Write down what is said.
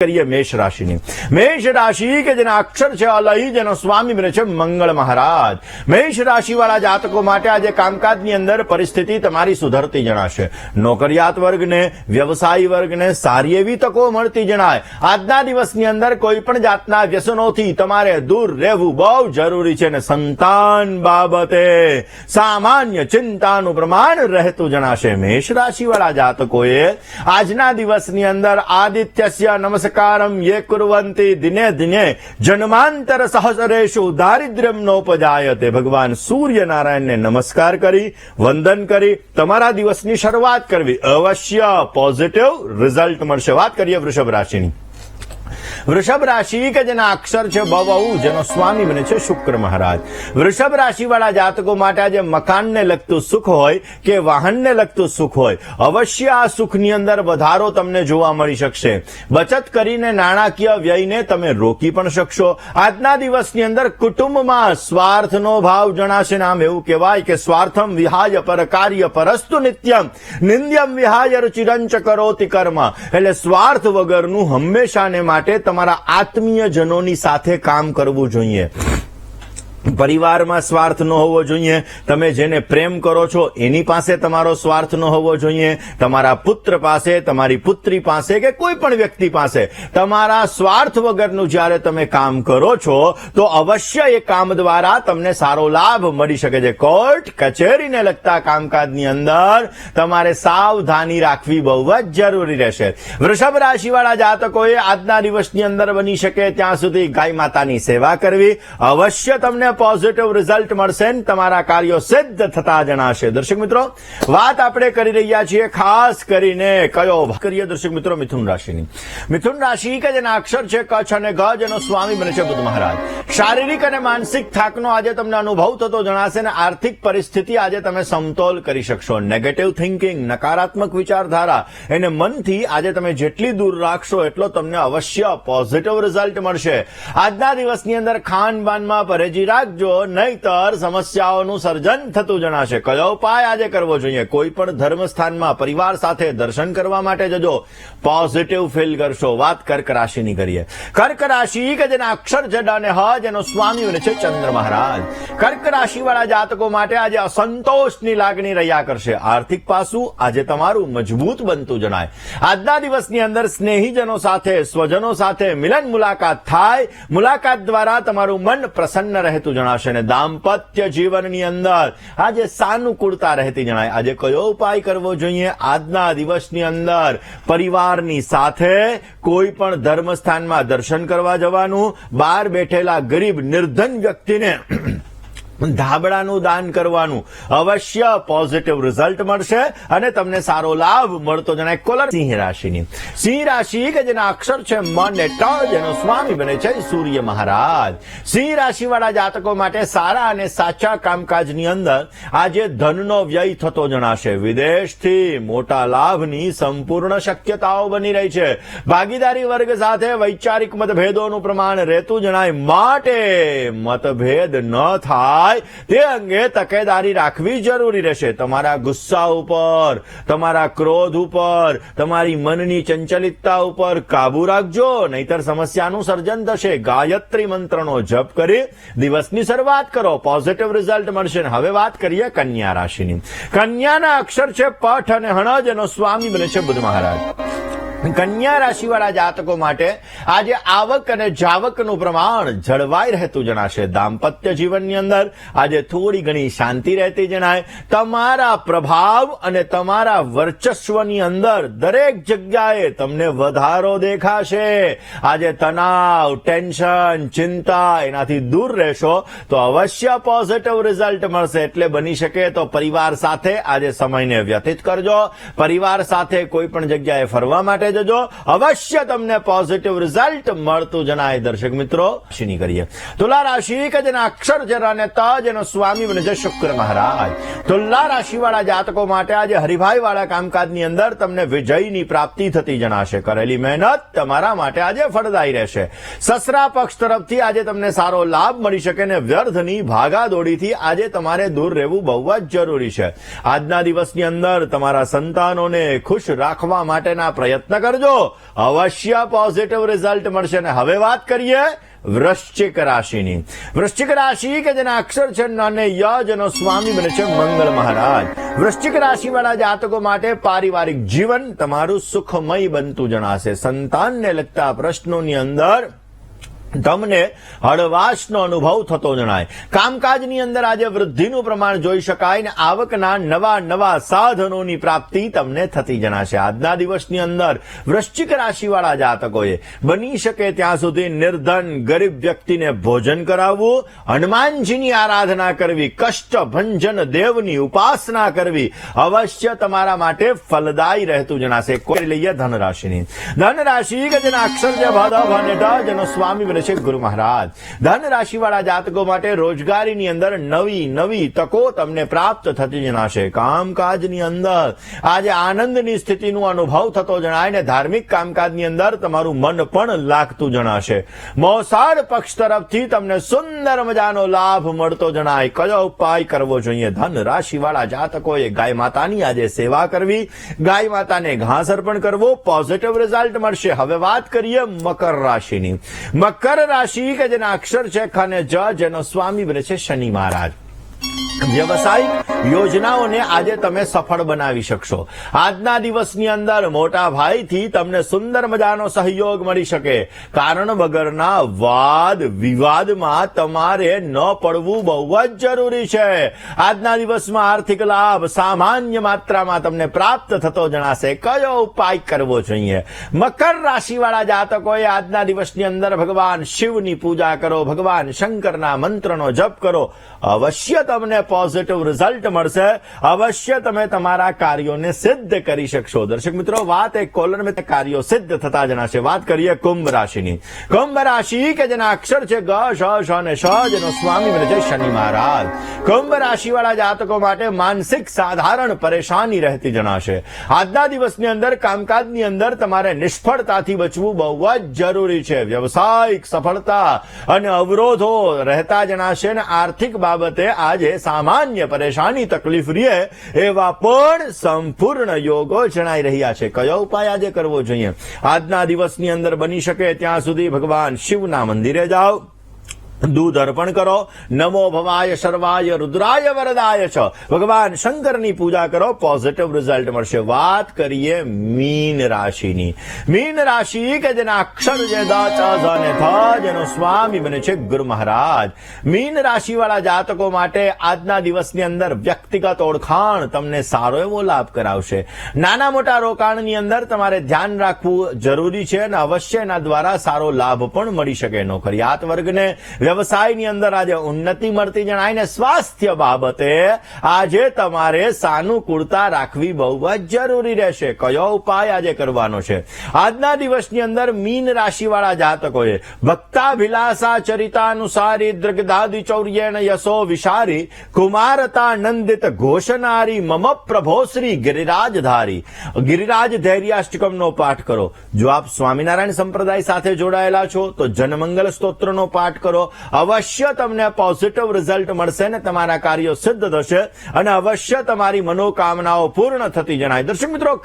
કરીએ મેષ રાશિની. મેષ રાશિ કે જેના અક્ષર છે અલહી, જેનો સ્વામી બને છે મંગળ મહારાજ. મેષ રાશિ વાળા જાતકો માટે આજે કામકાજની અંદર પરિસ્થિતિ તમારી સુધરતી જણાશે. નોકરિયાત વર્ગને, વ્યવસાયી વર્ગને સારી એવી તકો મળતી જણાય. આજના દિવસની અંદર કોઈ પણ જાતના વ્યસનોથી તમારે દૂર રહેવું બહુ જરૂરી છે, અને સંતાન બાબતે સામાન્ય ચિંતાનું પ્રમાણ રહેતું જણાશે. મેષ રાશિ વાળા જાતકોએ આજના દિવસની અંદર આદિત્યસ્ય નમસ્કારમ યે કુર્વંતિ દિને દિને જન્માંતર સહસ્રેષુ દારિદ્ર્યમ નોપજાયતે. ભગવાન સૂર્યનારાયણને નમસ્કાર કરી, વંદન કરી તમારા દિવસની શરૂઆત કરવી. અવશ્ય પોઝિટિવ રિઝલ્ટ મળશે. વાત કરીએ વૃષભ રાશિની. વૃષભ રાશિ કે જેના અક્ષર છે બવઉ, જેનો સ્વામી બને છે શુક્ર મહારાજ. વૃષભ રાશિ વાળા જાતકો માટે આજે મકાનને લગતું સુખ હોય કે વાહનને લગતું સુખ હોય, અવશ્ય આ સુખની અંદર વધારો તમને જોવા મળી શકશે. બચત કરીને નાણાકીય વ્યયને તમે રોકી પણ શકશો. આજના દિવસની અંદર કુટુંબમાં સ્વાર્થનો ભાવ જણાશે. નામ એવું કહેવાય કે સ્વાર્થમ વિહાય પર કાર્ય પરસ્તુ નિત્યમ નિંદ્યમ વિહાય રુચિરંચ કરોતિ કર્મ. એટલે સ્વાર્થ વગરનું હંમેશાને માટે તમારા આત્મીય જનોની સાથે કામ કરવું જોઈએ. પરિવારમાં સ્વાર્થ ન હોવો જોઈએ. તમે જેને પ્રેમ કરો છો એની પાસે તમારો સ્વાર્થ ન હોવો જોઈએ. તમારા પુત્ર પાસે, તમારી પુત્રી પાસે કે કોઈ પણ વ્યક્તિ પાસે તમારા સ્વાર્થ વગરનું જ્યારે તમે કામ કરો છો તો અવશ્ય એ કામ દ્વારા તમને સારો લાભ મળી શકે છે. કોર્ટ કચેરીને લગતા કામકાજની અંદર તમારે સાવધાની રાખવી બહુ જ જરૂરી રહેશે. વૃષભ રાશિવાળા જાતકોએ આજના દિવસની અંદર બની શકે ત્યાં સુધી ગાય માતાની સેવા કરવી. અવશ્ય તમને પોઝિટિવ રિઝલ્ટ મળશે, તમારા કાર્યો સિદ્ધ થતા જણાશે. દર્શક મિત્રો, વાત આપણે કરી રહ્યા છીએ ખાસ કરીને કયો કરીએ દર્શક મિત્રો મિથુન રાશિની. મિથુન રાશિ કે જેના અક્ષર છે કચ્છ અને ગ, જેનો સ્વામી બને છે બુધ મહારાજ. શારીરિક અને માનસિક થાકનો આજે તમને અનુભવ થતો જણાશે અને આર્થિક પરિસ્થિતિ આજે તમે સમતોલ કરી શકશો. નેગેટિવ થિંકિંગ, નકારાત્મક વિચારધારા એને મનથી આજે તમે જેટલી દૂર રાખશો એટલો તમને અવશ્ય પોઝિટિવ રિઝલ્ટ મળશે. આજના દિવસની અંદર ખાનપાનમાં પરેજી રાખજો, નહીતર સમસ્યાઓનું સર્જન થતું જણાશે. કયો ઉપાય આજે કરવો જોઈએ? કોઈ પણ ધર્મસ્થાનમાં પરિવાર સાથે દર્શન કરવા માટે જજો, પોઝિટિવ ફીલ કરશો. વાત કર્ક રાશિની કરીએ. કર્ક રાશિ કે જેના અક્ષર છે ડ અને હ, જેનો સ્વામી બને છે ચંદ્ર મહારાજ. કર્ક રાશિ વાળા જાતકો માટે આજે અસંતોષની લાગણી રહ્યા કરશે. આર્થિક પાસું આજે તમારું મજબૂત બનતું જણાય. આજના દિવસની અંદર સ્નેહીજનો સાથે, સ્વજનો સાથે મિલન મુલાકાત થાય. મુલાકાત દ્વારા તમારું મન પ્રસન્ન રહેતું જણાશે અને દાંપત્ય જીવનની અંદર આજે સાનુકૂળતા રહેતી જણાય. આજે કયો ઉપાય કરવો જોઈએ? આજના દિવસની અંદર પરિવારની સાથે કોઈ પણ ધર્મસ્થાનમાં દર્શન કરવા જવાનું. બહાર બેઠેલા ગરીબ નિર્ધન વ્યક્તિને ધાબળાનું દાન કરવાનું. અવશ્ય પોઝિટિવ રિઝલ્ટ મળશે અને તમને સારો લાભ મળતો જણાય. કોલર સિંહ રાશિની. સિંહ રાશિ કે જેના અક્ષર છે મ અને ટ, જેનો સ્વામી બને છે સૂર્ય મહારાજ. સિંહ રાશિ વાળા જાતકો માટે સારા અને સાચા કામકાજની અંદર આજે ધનનો વ્યય થતો જણાશે. વિદેશથી મોટા લાભની સંપૂર્ણ શક્યતાઓ બની રહી છે. ભાગીદારી વર્ગ સાથે વૈચારિક મતભેદોનું પ્રમાણ રહેતું જણાય. માટે મતભેદ ન થાય તે અંગે તકેદારી રાખવી જરૂરી રહેશે. તમારા ગુસ્સા ઉપર, તમારા ક્રોધ ઉપર, તમારી મનની ચંચલિતતા ઉપર કાબુ રાખજો, નહીતર સમસ્યાનું સર્જન થશે. ગાયત્રી મંત્રનો જપ કરી દિવસની શરૂઆત કરો, પોઝિટિવ રિઝલ્ટ મળશે. હવે વાત કરીએ કન્યા રાશિની. કન્યાના અક્ષર છે પઠ અને હણ, જેનો સ્વામી બને છે બુધ મહારાજ. કન્યા રાશિવાળા જાતકો માટે આજે આવક અને જાવકનું પ્રમાણ જળવાઈ રહેતું જણાશે. દાંપત્ય જીવનની અંદર આજે થોડી ઘણી શાંતિ રહેતી જણાય. તમારા પ્રભાવ અને તમારા વર્ચસ્વની અંદર દરેક જગ્યાએ તમને વધારો દેખાશે. આજે તણાવ, ટેન્શન, ચિંતા એનાથી દૂર રહેશો તો અવશ્ય પોઝિટિવ રિઝલ્ટ મળશે. એટલે બની શકે તો પરિવાર સાથે આજે સમયને વ્યતીત કરજો. પરિવાર સાથે કોઈ પણ જગ્યાએ ફરવા માટે જજો, અવશ્ય તમને પોઝિટિવ રિઝલ્ટ મળતું જણાય. દર્શક મિત્રો, રાશિની કરીએ. તુલા રાશિ કે જેના અક્ષર છે ર અને ત, જેનો સ્વામી બને છે શુક્ર મહારાજ. તુલા રાશિવાળા જાતકો માટે આજે હરિભાઈ વાળા કામકાજની અંદર તમને વિજયની પ્રાપ્તિ થતી જણાશે. કરેલી મહેનત તમારા માટે આજે ફળદાયી રહેશે. સસરા પક્ષ તરફથી આજે તમને સારો લાભ મળી શકે અને વ્યર્થની ભાગાદોડીથી આજે તમારે દૂર રહેવું બહુ જ જરૂરી છે. આજના દિવસની અંદર તમારા સંતાનોને ખુશ રાખવા માટેના પ્રયત્ન કરજો, અવશ્ય પોઝિટિવ રિઝલ્ટ મળશે. અને હવે વાત કરીએ વૃશ્ચિક રાશિની. વૃશ્ચિક રાશિ કે જેના અક્ષર છે ન અને ય, જેનો સ્વામી બને છે મંગળ મહારાજ. વૃશ્ચિક રાશિવાળા જાતકો માટે પારિવારિક જીવન તમારું સુખમય બનતું જણાશે. સંતાનને લગતા પ્રશ્નોની અંદર તમને હળવાશનો અનુભવ થતો જણાય. કામકાજની અંદર આજે વૃદ્ધિનું પ્રમાણ જોઈ શકાય ને આવકના નવા સાધનોની પ્રાપ્તિ તમને થતી જણાશે. આજના દિવસની અંદર વૃશ્ચિક રાશિવાળા જાતકોએ બની શકે ત્યાં સુધી નિર્ધન ગરીબ વ્યક્તિને ભોજન કરાવવું, હનુમાનજીની આરાધના કરવી, કષ્ટભંજન દેવની ઉપાસના કરવી અવશ્ય તમારા માટે ફલદાયી રહેતું જણાશે. કોઈ લઈએ ધનરાશિની. ધનરાશિ કે જેના અક્ષર છે ભ, ધ, ભ અને ઢ, જેનો સ્વામી બને છે ગુરુ મહારાજ. ધન રાશિવાળા જાતકો માટે રોજગારીની અંદર નવી તકો તમને પ્રાપ્ત થતી જણાશે. કામકાજની અંદર આજે આનંદની સ્થિતિનો અનુભવ થતો જણાય ને ધાર્મિક કામકાજની અંદર તમારું મન પણ લાગતું જણાશે. મોસાળ પક્ષ તરફથી તમને સુંદર મજાનો લાભ મળતો જણાય. કયો ઉપાય કરવો જોઈએ? ધન રાશિવાળા જાતકોએ ગાય માતાની આજે સેવા કરવી, ગાય માતાને ઘાસ અર્પણ કરવો, પોઝિટિવ રિઝલ્ટ મળશે. હવે વાત કરીએ મકર રાશિની. મકર રાશિ કે જેના અક્ષર છે ખ અને જ, જેનો સ્વામી બને છે શનિ મહારાજ. વ્યવસાયિક યોજનાઓને આજે તમે સફળ બનાવી શકશો. આજના દિવસની અંદર મોટા ભાઈથી તમને સુંદર મજાનો સહયોગ મળી શકે. કારણ વગરના વાદ વિવાદમાં તમારે ન પડવું બહુ જ જરૂરી છે. આજના દિવસમાં આર્થિક લાભ સામાન્ય માત્રામાં તમને પ્રાપ્ત થતો જણાશે. કયો ઉપાય કરવો જોઈએ? મકર રાશિવાળા જાતકોએ આજના દિવસની અંદર ભગવાન શિવની પૂજા કરો, ભગવાન શંકરના મંત્રનો જપ કરો. અવશ્ય તમને પોઝિટિવ રિઝલ્ટ મળશે. અવશ્ય તમે તમારા કાર્યોને સિદ્ધ કરી શકશો. દર્શક મિત્રો, વાત એક કોલર મેં કાર્યો સિદ્ધ થતા જણાશે. વાત કરીએ કુંભ રાશિની. કુંભ રાશિ કે જેના અક્ષર છે ગ, શ, શ અને શ, જેનો સ્વામી બને છે શનિ મહારાજ. કુંભ રાશિવાળા જાતકો માટે માનસિક સાધારણ પરેશાની રહેતી જણાશે. આજના દિવસની અંદર કામકાજની અંદર તમારે નિષ્ફળતાથી બચવું બહુ જ જરૂરી છે. વ્યવસાયિક સફળતા અને અવરોધો રહેતા જણાશે અને આર્થિક બાબતે આજે સામાન્ય પરેશાની તકલીફ રહે એવા પણ સંપૂર્ણ યોગો જણાઈ રહ્યા છે. કયો ઉપાય આજે કરવો જોઈએ? આજના દિવસની અંદર બની શકે ત્યાં સુધી ભગવાન શિવના મંદિરે જાઓ, દૂધ અર્પણ કરો, નમો ભવાય સર્વાય રુદ્રાય વરદાય છ, ભગવાન શંકરની પૂજા કરો, પોઝિટિવ રિઝલ્ટ મળશે. વાત કરીએ મીન રાશિની. મીન રાશિ કે જેના અક્ષર છે દ, ચ, ઝ અને થ, જેનો સ્વામી બને છે ગુરુ મહારાજ. મીન રાશિવાળા જાતકો માટે આજના દિવસની અંદર વ્યક્તિગત ઓળખાણ તમને સારો એવો લાભ કરાવશે. નાના મોટા રોકાણની અંદર તમારે ધ્યાન રાખવું જરૂરી છે અને અવશ્ય એના દ્વારા સારો લાભ પણ મળી શકે. નોકરિયાત વર્ગને વ્યવસાયની અંદર આજે ઉન્નતિ મળતી જણાય ને સ્વાસ્થ્ય બાબતે આજે તમારે સાનુકૂળતા રાખવી બહુ જ જરૂરી રહેશે. કયો ઉપાય આજે કરવાનો છે? આજના દિવસની અંદર મીન રાશિવાળા જાતકોએ ભક્તાભિલાષા ચરિતાનુસારી દ્રગદાદિ ચૌર્યેણ યશો વિશારી કુમારતા નંદિત ઘોષનારી મમ પ્રભો શ્રી ગિરિરાજધારી ગિરિરાજ ધૈર્યાષ્ટકમનો પાઠ કરો. જો આપ સ્વામિનારાયણ સંપ્રદાય સાથે જોડાયેલા છો તો જનમંગલ સ્તોત્રનો પાઠ કરો. અવશ્ય તમને પોઝિટિવ રિઝલ્ટ મળશે ને તમારા કાર્યો સિદ્ધ થશે અને અવશ્ય તમારી મનોકામનાઓ પૂર્ણ થતી જણાય. દર્શક મિત્રો,